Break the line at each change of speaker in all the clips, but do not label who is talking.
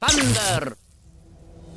Thunder!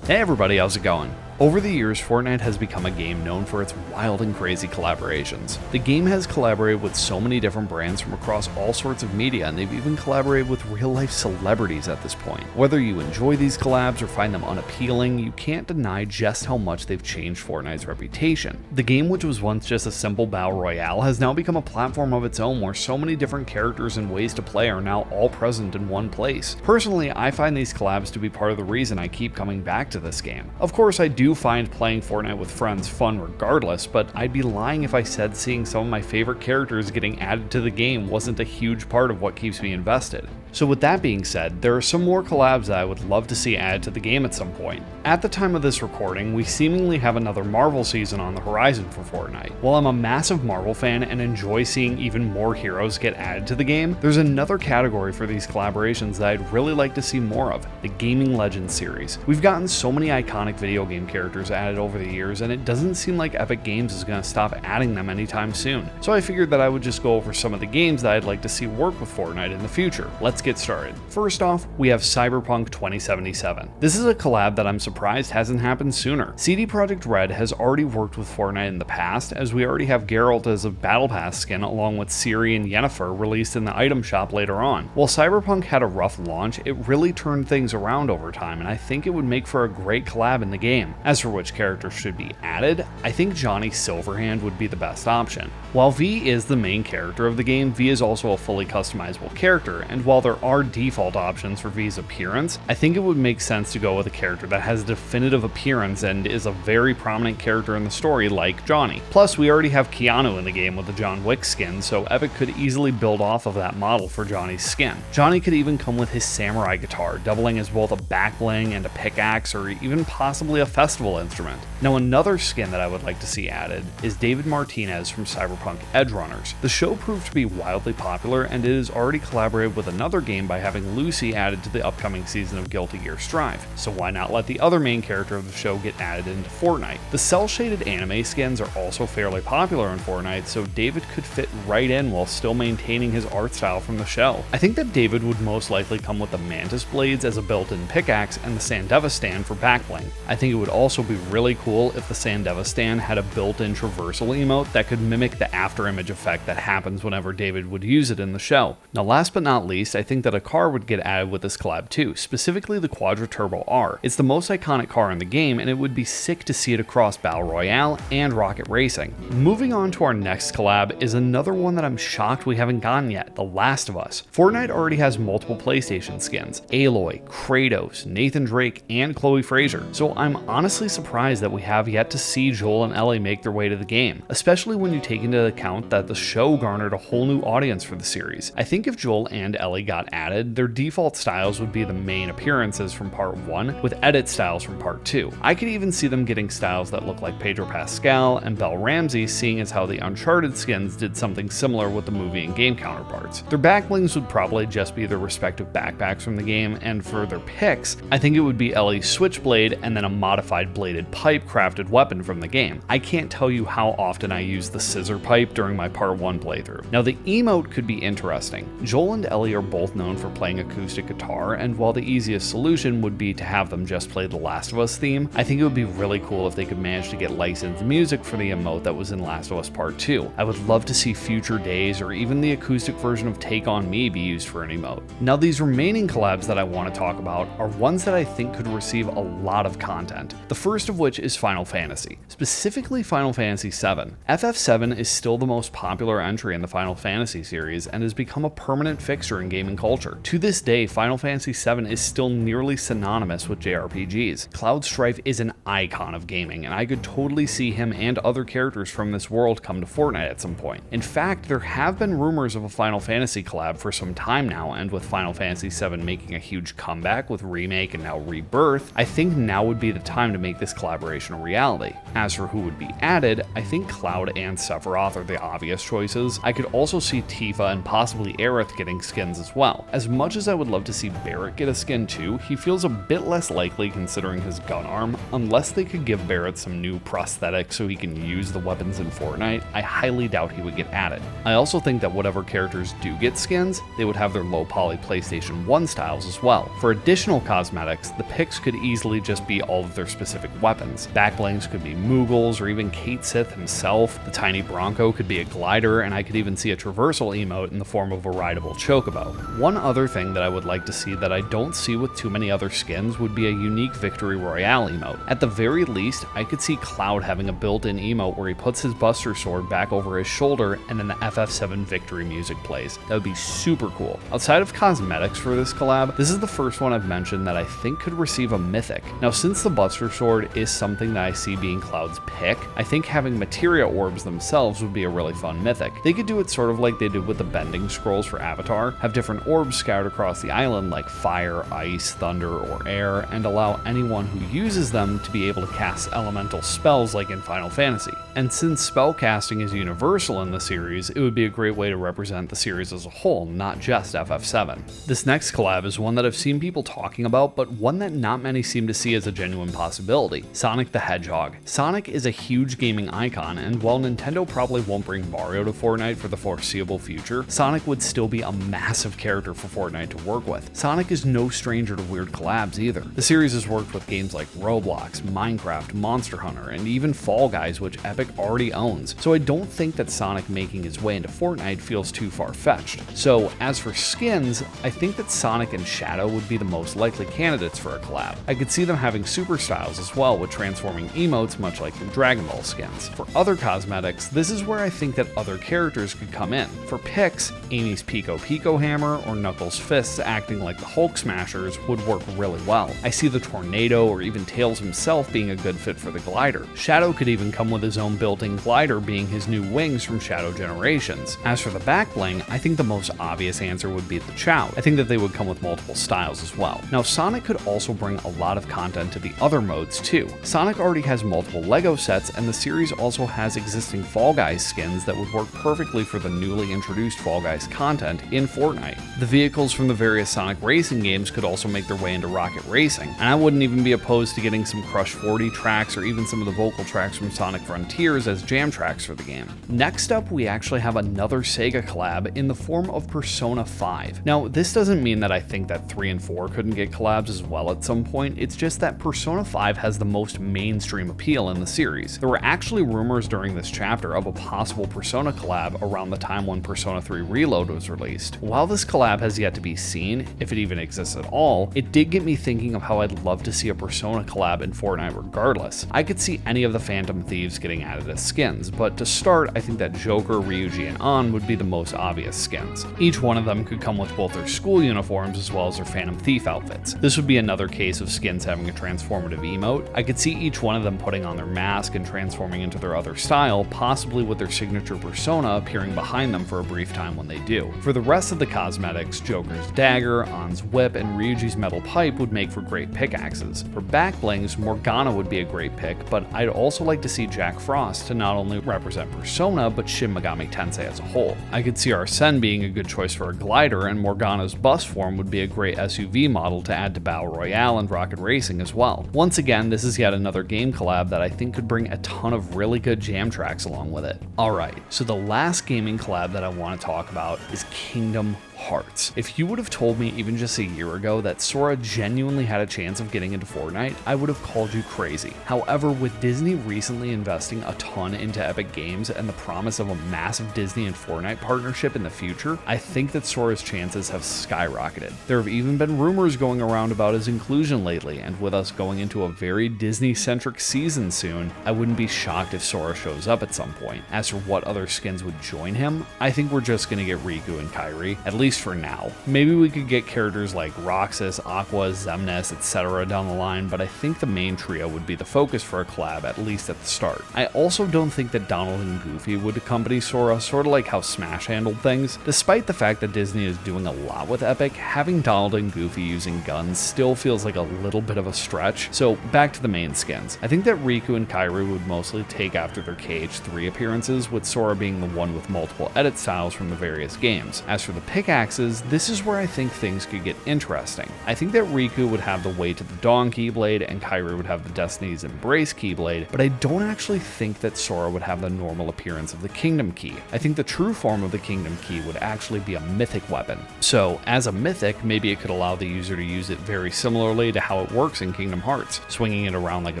Hey everybody, how's it going? Over the years, Fortnite has become a game known for its wild and crazy collaborations. The game has collaborated with so many different brands from across all sorts of media, and they've even collaborated with real-life celebrities at this point. Whether you enjoy these collabs or find them unappealing, you can't deny just how much they've changed Fortnite's reputation. The game, which was once just a simple battle royale, has now become a platform of its own where so many different characters and ways to play are now all present in one place. Personally, I find these collabs to be part of the reason I keep coming back to this game. Of course, I do find playing Fortnite with friends fun regardless, but I'd be lying if I said seeing some of my favorite characters getting added to the game wasn't a huge part of what keeps me invested. So with that being said, there are some more collabs that I would love to see added to the game at some point. At the time of this recording, we seemingly have another Marvel season on the horizon for Fortnite. While I'm a massive Marvel fan and enjoy seeing even more heroes get added to the game, there's another category for these collaborations that I'd really like to see more of, the Gaming Legends series. We've gotten so many iconic video game characters added over the years, and it doesn't seem like Epic Games is going to stop adding them anytime soon. So I figured that I would just go over some of the games that I'd like to see work with Fortnite in the future. Let's get started. First off, we have Cyberpunk 2077. This is a collab that I'm surprised hasn't happened sooner. CD Projekt Red has already worked with Fortnite in the past, as we already have Geralt as a Battle Pass skin along with Ciri and Yennefer released in the item shop later on. While Cyberpunk had a rough launch, it really turned things around over time, and I think it would make for a great collab in the game. As for which characters should be added, I think Johnny Silverhand would be the best option. While V is the main character of the game, V is also a fully customizable character, and while there are default options for V's appearance, I think it would make sense to go with a character that has a definitive appearance and is a very prominent character in the story like Johnny. Plus, we already have Keanu in the game with the John Wick skin, so Epic could easily build off of that model for Johnny's skin. Johnny could even come with his samurai guitar, doubling as both a back bling and a pickaxe, or even possibly a festival instrument. Now, another skin that I would like to see added is David Martinez from Cyberpunk Edgerunners. The show proved to be wildly popular, and it has already collaborated with another game by having Lucy added to the upcoming season of Guilty Gear Strive, so why not let the other main character of the show get added into Fortnite? The cel-shaded anime skins are also fairly popular in Fortnite, so David could fit right in while still maintaining his art style from the show. I think that David would most likely come with the Mantis Blades as a built-in pickaxe and the Sandeva stand for backbling. I think it would also be really cool if the Sandeva stand had a built-in traversal emote that could mimic the afterimage effect that happens whenever David would use it in the show. Now, last but not least, I think that a car would get added with this collab too, specifically the Quadra Turbo R. It's the most iconic car in the game, and it would be sick to see it across Battle Royale and Rocket Racing. Moving on to our next collab is another one that I'm shocked we haven't gotten yet, The Last of Us. Fortnite already has multiple PlayStation skins, Aloy, Kratos, Nathan Drake, and Chloe Fraser, so I'm honestly surprised that we have yet to see Joel and Ellie make their way to the game, especially when you take into account that the show garnered a whole new audience for the series. I think if Joel and Ellie got added, their default styles would be the main appearances from part 1 with edit styles from part 2. I could even see them getting styles that look like Pedro Pascal and Belle Ramsey, seeing as how the Uncharted skins did something similar with the movie and game counterparts. Their backblings would probably just be their respective backpacks from the game, and for their picks, I think it would be Ellie's switchblade and then a modified bladed pipe crafted weapon from the game. I can't tell you how often I used the scissor pipe during my part 1 playthrough. Now, the emote could be interesting. Joel and Ellie are both known for playing acoustic guitar, and while the easiest solution would be to have them just play the Last of Us theme, I think it would be really cool if they could manage to get licensed music for the emote that was in Last of Us Part 2. I would love to see Future Days or even the acoustic version of Take On Me be used for an emote. Now, these remaining collabs that I want to talk about are ones that I think could receive a lot of content. The first of which is Final Fantasy, specifically Final Fantasy VII. FF7 is still the most popular entry in the Final Fantasy series and has become a permanent fixture in gaming culture. To this day, Final Fantasy VII is still nearly synonymous with JRPGs. Cloud Strife is an icon of gaming, and I could totally see him and other characters from this world come to Fortnite at some point. In fact, there have been rumors of a Final Fantasy collab for some time now, and with Final Fantasy VII making a huge comeback with Remake and now Rebirth, I think now would be the time to make this collaboration a reality. As for who would be added, I think Cloud and Sephiroth are the obvious choices. I could also see Tifa and possibly Aerith getting skins as well. well. As much as I would love to see Barrett get a skin too, he feels a bit less likely considering his gun arm. Unless they could give Barrett some new prosthetics so he can use the weapons in Fortnite, I highly doubt he would get added. I also think that whatever characters do get skins, they would have their low poly PlayStation 1 styles as well. For additional cosmetics, the picks could easily just be all of their specific weapons. Backblings could be Moogles or even Kate Sith himself, the tiny Bronco could be a glider, and I could even see a traversal emote in the form of a rideable chocobo. One other thing that I would like to see that I don't see with too many other skins would be a unique Victory Royale emote. At the very least, I could see Cloud having a built-in emote where he puts his Buster Sword back over his shoulder and then the FF7 victory music plays. That would be super cool. Outside of cosmetics for this collab, this is the first one I've mentioned that I think could receive a mythic. Now, since the Buster Sword is something that I see being Cloud's pick, I think having materia orbs themselves would be a really fun mythic. They could do it sort of like they did with the bending scrolls for Avatar, have different orbs scattered across the island like fire, ice, thunder, or air, and allow anyone who uses them to be able to cast elemental spells like in Final Fantasy. And since spellcasting is universal in the series, it would be a great way to represent the series as a whole, not just FF7. This next collab is one that I've seen people talking about, but one that not many seem to see as a genuine possibility: Sonic the Hedgehog. Sonic is a huge gaming icon, and while Nintendo probably won't bring Mario to Fortnite for the foreseeable future, Sonic would still be a massive character for Fortnite to work with. Sonic is no stranger to weird collabs either. The series has worked with games like Roblox, Minecraft, Monster Hunter, and even Fall Guys, which Epic already owns, so I don't think that Sonic making his way into Fortnite feels too far-fetched. So as for skins, I think that Sonic and Shadow would be the most likely candidates for a collab. I could see them having super styles as well, with transforming emotes much like the Dragon Ball skins. For other cosmetics, this is where I think that other characters could come in. For picks, Amy's Pico Pico Hammer or Knuckles' fists acting like the Hulk Smashers would work really well. I see the Tornado or even Tails himself being a good fit for the glider. Shadow could even come with his own built-in glider, being his new wings from Shadow Generations. As for the back bling, I think the most obvious answer would be the Chow. I think that they would come with multiple styles as well. Now, Sonic could also bring a lot of content to the other modes too. Sonic already has multiple Lego sets, and the series also has existing Fall Guys skins that would work perfectly for the newly introduced Fall Guys content in Fortnite. The vehicles from the various Sonic racing games could also make their way into Rocket Racing, and I wouldn't even be opposed to getting some Crush 40 tracks or even some of the vocal tracks from Sonic Frontiers as jam tracks for the game. Next up, we actually have another Sega collab in the form of Persona 5. Now, this doesn't mean that I think that 3 and 4 couldn't get collabs as well at some point, it's just that Persona 5 has the most mainstream appeal in the series. There were actually rumors during this chapter of a possible Persona collab around the time when Persona 3 Reload was released. While this collab has yet to be seen, if it even exists at all, it did get me thinking of how I'd love to see a Persona collab in Fortnite regardless. I could see any of the Phantom Thieves getting added as skins, but to start, I think that Joker, Ryuji, and An would be the most obvious skins. Each one of them could come with both their school uniforms as well as their Phantom Thief outfits. This would be another case of skins having a transformative emote. I could see each one of them putting on their mask and transforming into their other style, possibly with their signature persona appearing behind them for a brief time when they do. For the rest of the cosmetics, Joker's dagger, An's whip, and Ryuji's metal pipe would make for great pickaxes. For backblings, Morgana would be a great pick, but I'd also like to see Jack Frost to not only represent Persona, but Shin Megami Tensei as a whole. I could see Arsene being a good choice for a glider, and Morgana's bus form would be a great SUV model to add to Battle Royale and Rocket Racing as well. Once again, this is yet another game collab that I think could bring a ton of really good jam tracks along with it. Alright, so the last gaming collab that I want to talk about is Kingdom Hearts. If you would have told me even just a year ago that Sora genuinely had a chance of getting into Fortnite, I would have called you crazy. However, with Disney recently investing a ton into Epic Games and the promise of a massive Disney and Fortnite partnership in the future, I think that Sora's chances have skyrocketed. There have even been rumors going around about his inclusion lately, and with us going into a very Disney-centric season soon, I wouldn't be shocked if Sora shows up at some point. As for what other skins would join him, I think we're just gonna get Riku and Kairi, at least for now. Maybe we could get characters like Roxas, Aqua, Xemnas, etc. down the line, but I think the main trio would be the focus for a collab, at least at the start. I also don't think that Donald and Goofy would accompany Sora, sort of like how Smash handled things. Despite the fact that Disney is doing a lot with Epic, having Donald and Goofy using guns still feels like a little bit of a stretch, so back to the main skins. I think that Riku and Kairi would mostly take after their KH3 appearances, with Sora being the one with multiple edit styles from the various games. As for the pickaxe pickaxes, this is where I think things could get interesting. I think that Riku would have the Way to the Dawn Keyblade and Kairi would have the Destiny's Embrace Keyblade, but I don't actually think that Sora would have the normal appearance of the Kingdom Key. I think the true form of the Kingdom Key would actually be a mythic weapon. So as a mythic, maybe it could allow the user to use it very similarly to how it works in Kingdom Hearts, swinging it around like a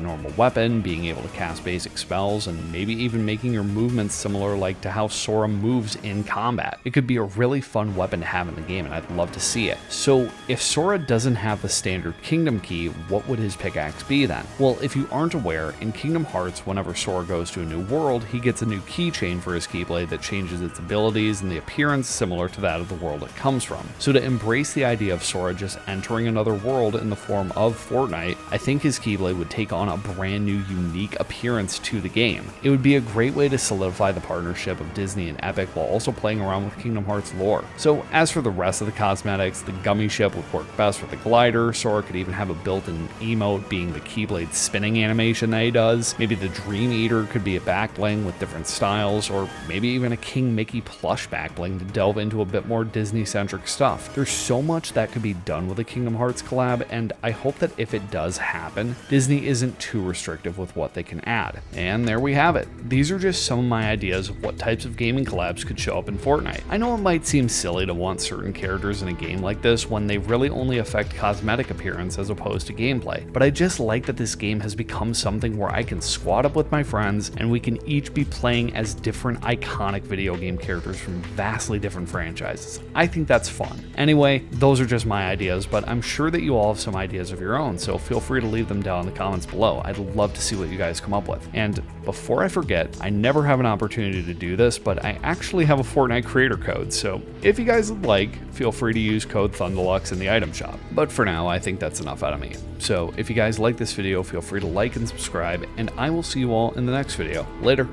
normal weapon, being able to cast basic spells, and maybe even making your movements similar like to how Sora moves in combat. It could be a really fun weapon to have in the game, and I'd love to see it. So if Sora doesn't have the standard Kingdom Key, what would his pickaxe be then? Well, if you aren't aware, in Kingdom Hearts, whenever Sora goes to a new world, he gets a new keychain for his Keyblade that changes its abilities and the appearance similar to that of the world it comes from. So to embrace the idea of Sora just entering another world in the form of Fortnite, I think his Keyblade would take on a brand new unique appearance to the game. It would be a great way to solidify the partnership of Disney and Epic while also playing around with Kingdom Hearts lore. So as for the rest of the cosmetics, the gummy ship would work best with the glider. Sora could even have a built-in emote being the Keyblade spinning animation that he does. Maybe the Dream Eater could be a back bling with different styles, or maybe even a King Mickey plush back bling to delve into a bit more Disney-centric stuff. There's so much that could be done with a Kingdom Hearts collab, and I hope that if it does happen, Disney isn't too restrictive with what they can add. And there we have it. These are just some of my ideas of what types of gaming collabs could show up in Fortnite. I know it might seem silly to want certain characters in a game like this when they really only affect cosmetic appearance as opposed to gameplay, but I just like that this game has become something where I can squad up with my friends and we can each be playing as different iconic video game characters from vastly different franchises. I think that's fun. Anyway, those are just my ideas, but I'm sure that you all have some ideas of your own, so feel free to leave them down in the comments below. I'd love to see what you guys come up with. And before I forget, I never have an opportunity to do this, but I actually have a Fortnite creator code, so if you guys would like, feel free to use code THUNDELUXE in the item shop. But for now, I think that's enough out of me. So if you guys like this video, feel free to like and subscribe, and I will see you all in the next video. Later.